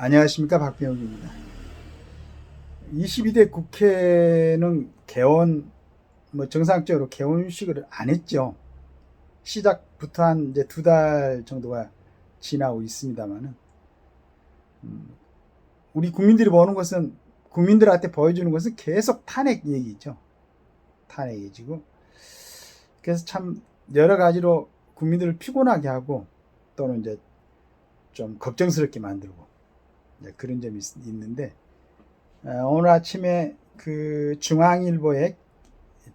안녕하십니까, 박병욱입니다. 22대 국회는 정상적으로 개원식을 안 했죠. 시작부터 한 이제 2달 정도가 지나고 있습니다만은, 우리 국민들한테 보여주는 것은 계속 탄핵 얘기죠. 탄핵 얘기고. 그래서 참 여러 가지로 국민들을 피곤하게 하고, 또는 이제 좀 걱정스럽게 만들고, 그런 점이 있는데, 오늘 아침에 그 중앙일보의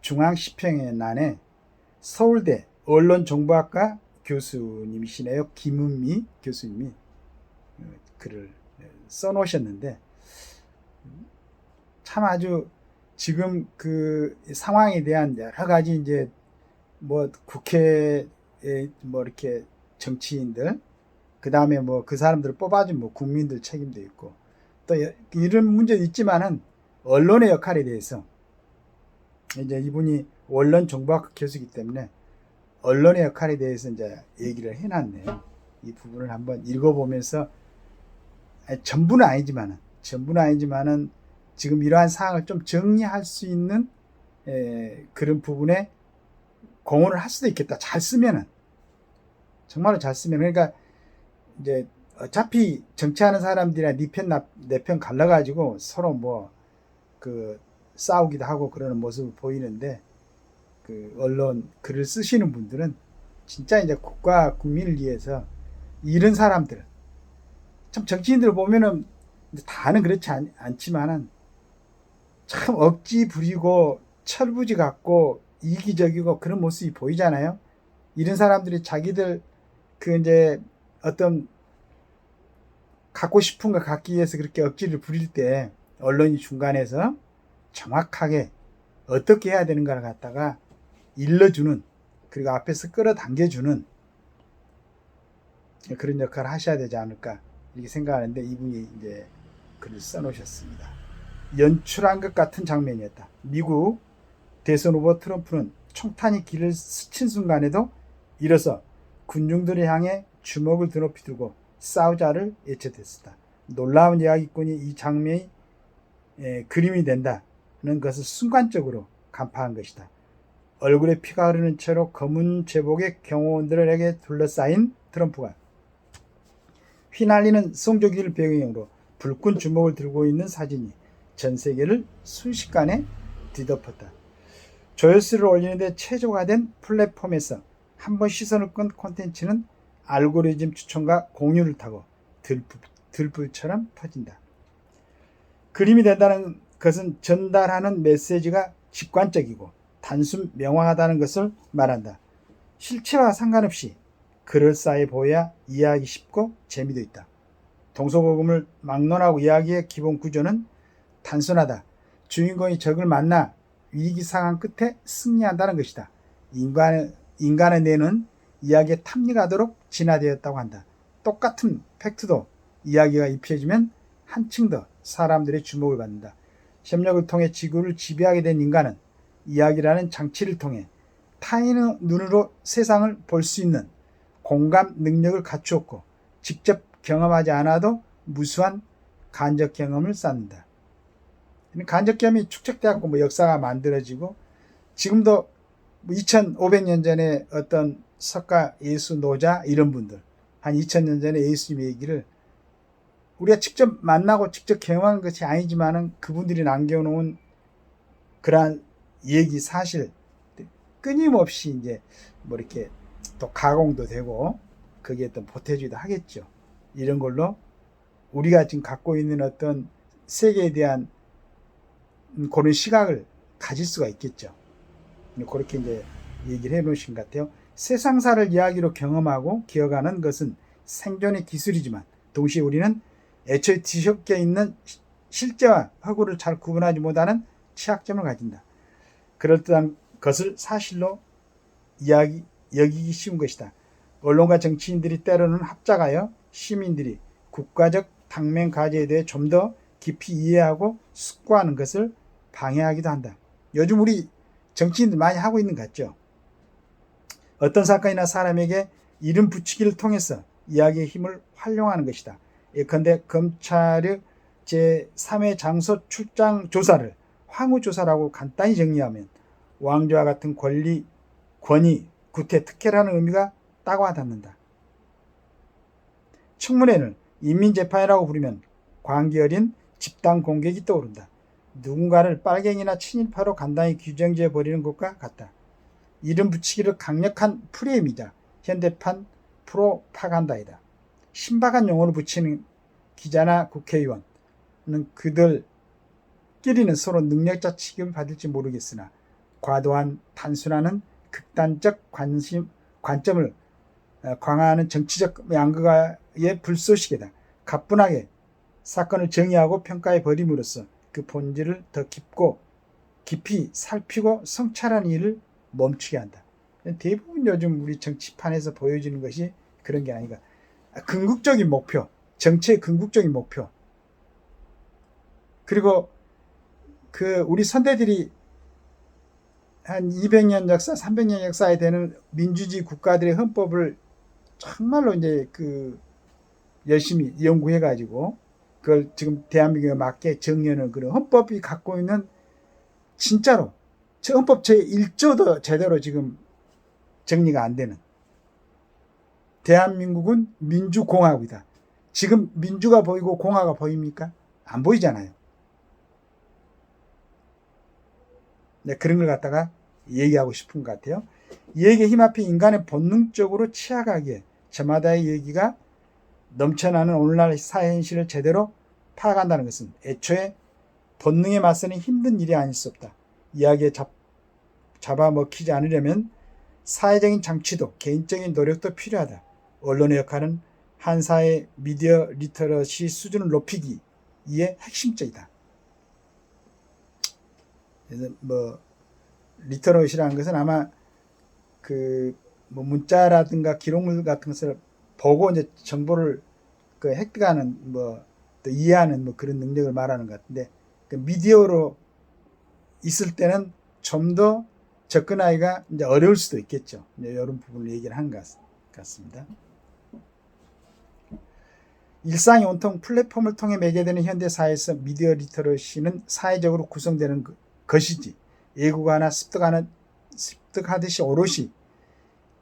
중앙시평의 난에 서울대 언론정보학과 교수님이시네요. 김은미 교수님이 글을 써놓으셨는데, 참 아주 지금 그 상황에 대한 여러 가지 이제 국회에 이렇게 정치인들, 그 다음에 그 사람들을 뽑아준 국민들 책임도 있고, 또 이런 문제도 있지만은 언론의 역할에 대해서 이제 이분이 언론 정보학과 교수이기 때문에 언론의 역할에 대해서 이제 얘기를 해놨네요. 이 부분을 한번 읽어보면서 전부는 아니지만은 지금 이러한 사항을 좀 정리할 수 있는 그런 부분에 공헌을 할 수도 있겠다. 잘 쓰면은, 정말로 잘 쓰면. 그러니까 이제 어차피 정치하는 사람들이랑 내 편 갈라가지고 서로 싸우기도 하고 그러는 모습을 보이는데, 그 언론 글을 쓰시는 분들은 진짜 이제 국가 국민을 위해서 이런 사람들, 참 정치인들 보면은 다는 그렇지 않지만은 참 억지 부리고 철부지 같고 이기적이고 그런 모습이 보이잖아요. 이런 사람들이 자기들 이제 어떤 갖고 싶은 거 갖기 위해서 그렇게 억지를 부릴 때 언론이 중간에서 정확하게 어떻게 해야 되는가를 갖다가 일러주는, 그리고 앞에서 끌어당겨주는 그런 역할을 하셔야 되지 않을까 이렇게 생각하는데, 이분이 이제 글을 써놓으셨습니다. 연출한 것 같은 장면이었다. 미국 대선 후보 트럼프는 총탄이 길을 스친 순간에도 일어서 군중들을 향해 주먹을 드높이 들고 싸우자를 외쳐댔었다. 놀라운 이야기꾼이 이 장면이 그림이 된다는 것을 순간적으로 간파한 것이다. 얼굴에 피가 흐르는 채로 검은 제복의 경호원들에게 둘러싸인 트럼프가 휘날리는 성조기를 배경으로 불끈 주먹을 들고 있는 사진이 전 세계를 순식간에 뒤덮었다. 조회수를 올리는데 최적화된 플랫폼에서 한번 시선을 끈 콘텐츠는 알고리즘 추천과 공유를 타고 들불처럼 퍼진다. 그림이 된다는 것은 전달하는 메시지가 직관적이고 단순 명확하다는 것을 말한다. 실체와 상관없이 그럴싸해 보여야 이해하기 쉽고 재미도 있다. 동서고금을 막론하고 이야기의 기본 구조는 단순하다. 주인공이 적을 만나 위기 상황 끝에 승리한다는 것이다. 인간의 뇌는 이야기에 탑니가도록 진화되었다고 한다. 똑같은 팩트도 이야기가 입혀지면 한층 더 사람들의 주목을 받는다. 협력을 통해 지구를 지배하게 된 인간은 이야기라는 장치를 통해 타인의 눈으로 세상을 볼 수 있는 공감 능력을 갖추었고, 직접 경험하지 않아도 무수한 간접 경험을 쌓는다. 간접 경험이 축적되어서 역사가 만들어지고, 지금도 2500년 전에 어떤 석가 예수 노자 이런 분들, 한 2000년 전에 예수님의 얘기를 우리가 직접 만나고 직접 경험한 것이 아니지만은 그분들이 남겨놓은 그러한 얘기 사실 끊임없이 이제 이렇게 또 가공도 되고 거기에 또 보태주기도 하겠죠. 이런 걸로 우리가 지금 갖고 있는 어떤 세계에 대한 그런 시각을 가질 수가 있겠죠. 그렇게 이제 얘기를 해놓으신 것 같아요. 세상사를 이야기로 경험하고 기억하는 것은 생존의 기술이지만 동시에 우리는 애초에 뒤섞여 있는 실제와 허구를 잘 구분하지 못하는 취약점을 가진다. 그럴듯한 것을 사실로 여기기 쉬운 것이다. 언론과 정치인들이 때로는 합작하여 시민들이 국가적 당면 과제에 대해 좀 더 깊이 이해하고 숙고하는 것을 방해하기도 한다. 요즘 우리 정치인들 많이 하고 있는 것 같죠. 어떤 사건이나 사람에게 이름 붙이기를 통해서 이야기의 힘을 활용하는 것이다. 예컨대 검찰의 제3회 장소 출장 조사를 황후조사라고 간단히 정리하면 왕조와 같은 권위, 구태, 특혜라는 의미가 딱 와닿는다. 청문회는 인민재판이라고 부르면 광기 어린 집단 공격이 떠오른다. 누군가를 빨갱이나 친일파로 간단히 규정지어 버리는 것과 같다. 이름 붙이기를 강력한 프레임이자 현대판 프로파간다이다. 신박한 용어를 붙이는 기자나 국회의원은 그들끼리는 서로 능력자 취급을 받을지 모르겠으나 과도한 단순화는 극단적 관점을 강화하는 정치적 양극화의 불쏘시개다. 가뿐하게 사건을 정의하고 평가해 버림으로써 그 본질을 더 깊이 살피고 성찰하는 일을 멈추게 한다. 대부분 요즘 우리 정치판에서 보여지는 것이 그런 게 아닌가. 궁극적인 목표, 정치의 궁극적인 목표. 그리고 우리 선대들이 한 200년 역사, 300년 역사에 되는 민주주의 국가들의 헌법을 정말로 이제 열심히 연구해가지고 그걸 지금 대한민국에 맞게 정리하는 그런 헌법이 갖고 있는 진짜로 저 헌법 제1조도 제대로 지금 정리가 안 되는 대한민국은 민주공화국이다. 지금 민주가 보이고 공화가 보입니까? 안 보이잖아요. 네, 그런 걸 갖다가 얘기하고 싶은 것 같아요. 이 얘기에 힘앞에 인간의 본능적으로 치아가기에 저마다의 얘기가 넘쳐나는 오늘날 사회 현실을 제대로 파악한다는 것은 애초에 본능에 맞서는 힘든 일이 아닐 수 없다. 이야기에 잡아먹히지 않으려면 사회적인 장치도 개인적인 노력도 필요하다. 언론의 역할은 한 사회의 미디어 리터러시 수준을 높이기에 핵심적이다. 그래서 리터러시라는 것은 아마 문자라든가 기록물 같은 것을 보고 이제 정보를 획득하는 또 이해하는 그런 능력을 말하는 것 같은데 미디어로 있을 때는 좀 더 접근하기가 이제 어려울 수도 있겠죠. 이런 부분을 얘기를 한 것 같습니다. 일상이 온통 플랫폼을 통해 매개되는 현대사회에서 미디어 리터러시는 사회적으로 구성되는 것이지 예고가나 습득하듯이 오롯이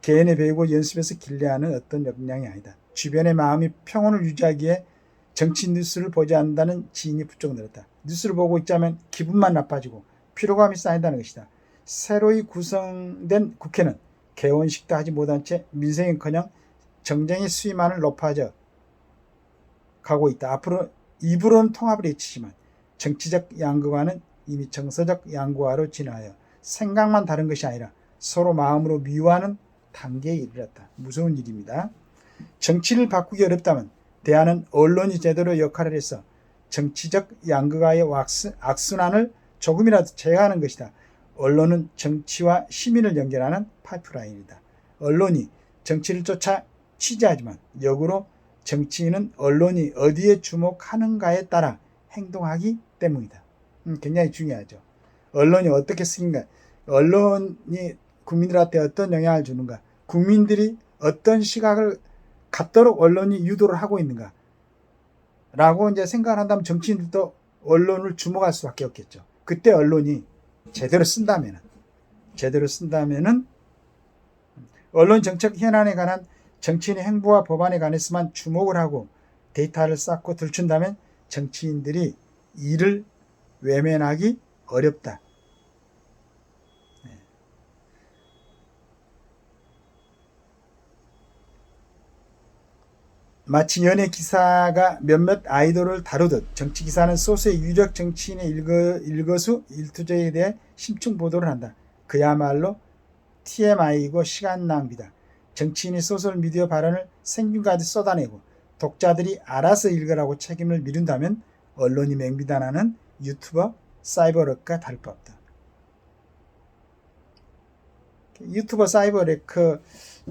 개인의 배우고 연습에서 길러야하는 어떤 역량이 아니다. 주변의 마음이 평온을 유지하기에 정치 뉴스를 보지 않는다는 지인이 부쩍 늘었다. 뉴스를 보고 있자면 기분만 나빠지고 피로감이 쌓인다는 것이다. 새로이 구성된 국회는 개원식도 하지 못한 채 민생은커녕 정쟁의 수위만을 높아져 가고 있다. 앞으로 입으로는 통합을 외치지만 정치적 양극화는 이미 정서적 양극화로 진화하여 생각만 다른 것이 아니라 서로 마음으로 미워하는 단계에 이르렀다. 무서운 일입니다. 정치를 바꾸기 어렵다면 대안은 언론이 제대로 역할을 해서 정치적 양극화의 악순환을 조금이라도 제어하는 것이다. 언론은 정치와 시민을 연결하는 파이프라인이다. 언론이 정치를 쫓아 취재하지만 역으로 정치인은 언론이 어디에 주목하는가에 따라 행동하기 때문이다. 굉장히 중요하죠. 언론이 어떻게 쓰인가, 언론이 국민들한테 어떤 영향을 주는가, 국민들이 어떤 시각을 갖도록 언론이 유도를 하고 있는가 라고 이제 생각을 한다면 정치인들도 언론을 주목할 수밖에 없겠죠. 그때 언론이 제대로 쓴다면은 언론 정책 현안에 관한 정치인의 행보와 법안에 관해서만 주목을 하고 데이터를 쌓고 들춘다면 정치인들이 이를 외면하기 어렵다. 마치 연예 기사가 몇몇 아이돌을 다루듯 정치 기사는 소수의 유력 정치인의 일거수 일투족에 대해 심층 보도를 한다. 그야말로 TMI이고 시간 낭비다. 정치인이 소셜미디어 발언을 생균까지 쏟아내고 독자들이 알아서 읽으라고 책임을 미룬다면 언론이 맹비난하는 유튜버 사이버렉과 다를 바 없다. 유튜버 사이버렉,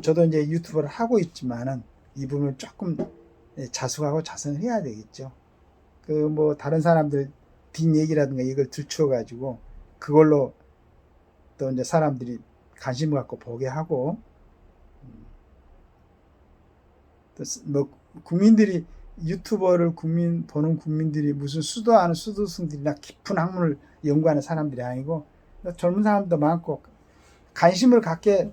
저도 이제 유튜버를 하고 있지만은 이 부분을 조금 자숙하고 자성을 해야 되겠죠. 다른 사람들 뒷얘기라든가 이걸 들추어가지고 그걸로 또 이제 사람들이 관심을 갖고 보게 하고, 또 국민들이 유튜버를 보는 국민들이 무슨 수도 아는 수도승들이나 깊은 학문을 연구하는 사람들이 아니고 젊은 사람도 많고 관심을 갖게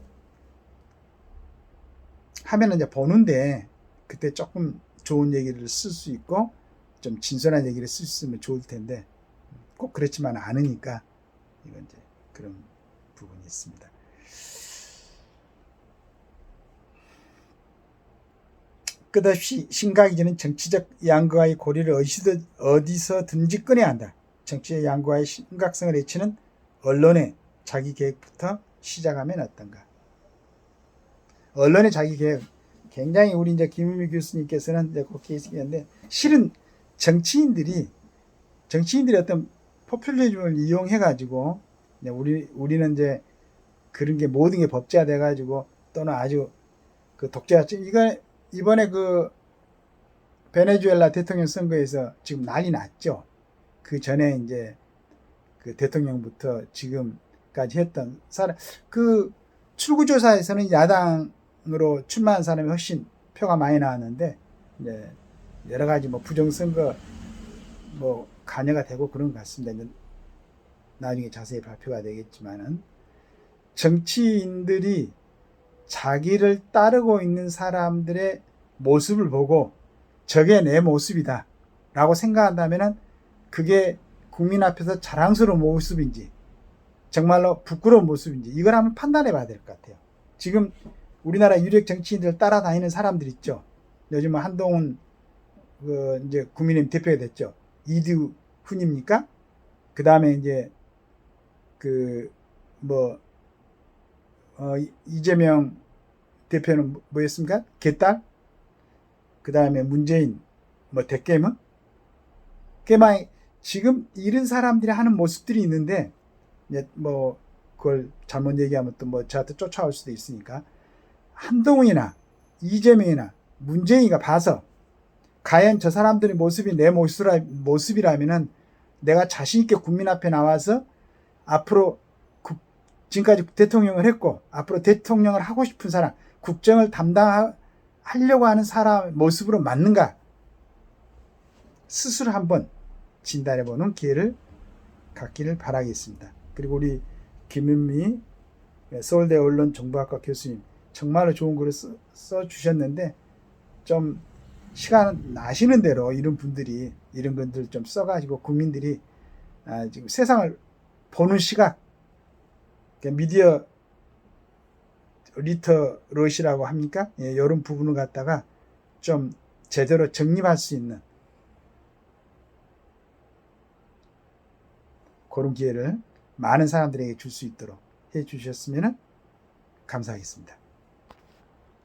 하면 이제 보는데 그때 조금 좋은 얘기를 쓸 수 있고 좀 진솔한 얘기를 쓸 수 있으면 좋을 텐데 꼭 그렇지만 않으니까 이건 이제 그런 부분이 있습니다. 끝없이 심각이 지는 정치적 양극화의 고리를 어디서든지 꺼내야 한다. 정치적 양극화의 심각성을 해치는 언론의 자기 개혁부터 시작하면 어떤가. 언론의 자기 개혁 굉장히 우리 이제 김은미 교수님께서는 이제 그렇게 얘기했는데 실은 정치인들이 어떤 포퓰리즘을 이용해 가지고 우리는 이제 그런 게 모든 게 법제화돼 가지고 또는 아주 그 독재화증 이번에 그 베네수엘라 대통령 선거에서 지금 난리 났죠. 그 전에 이제 그 대통령부터 지금까지 했던 사람 그 출구조사에서는 야당으로 출마한 사람이 훨씬 표가 많이 나왔는데 이제 여러 가지 뭐 부정선거 뭐 관여가 되고 그런 것 같습니다. 나중에 자세히 발표가 되겠지만은 정치인들이 자기를 따르고 있는 사람들의 모습을 보고 저게 내 모습이다 라고 생각한다면 그게 국민 앞에서 자랑스러운 모습인지 정말로 부끄러운 모습인지 이걸 한번 판단해 봐야 될 것 같아요. 지금 우리나라 유력 정치인들 따라다니는 사람들 있죠. 요즘 한동훈 이제 국민의힘 대표가 됐죠. 이두훈입니까? 그 다음에 이제 이재명 대표는 뭐였습니까? 개딸? 그 다음에 문재인, 대깨문? 지금 이런 사람들이 하는 모습들이 있는데, 그걸 잘못 얘기하면 또 저한테 쫓아올 수도 있으니까, 한동훈이나 이재명이나 문재인이가 봐서, 과연 저 사람들의 모습이 내 모습이라면은 내가 자신있게 국민 앞에 나와서 앞으로 지금까지 대통령을 했고 앞으로 대통령을 하고 싶은 사람, 국정을 담당하려고 하는 사람 모습으로 맞는가 스스로 한번 진단해보는 기회를 갖기를 바라겠습니다. 그리고 우리 김은미 서울대 언론정보학과 교수님 정말로 좋은 글을 써주셨는데 좀 시간 나시는 대로 이런 분들이 이런 것들 좀 써가지고 국민들이 지금 세상을 보는 시각 미디어 리터러시라고 합니까? 이런 부분을 갖다가 좀 제대로 정립할 수 있는 그런 기회를 많은 사람들에게 줄 수 있도록 해 주셨으면 감사하겠습니다.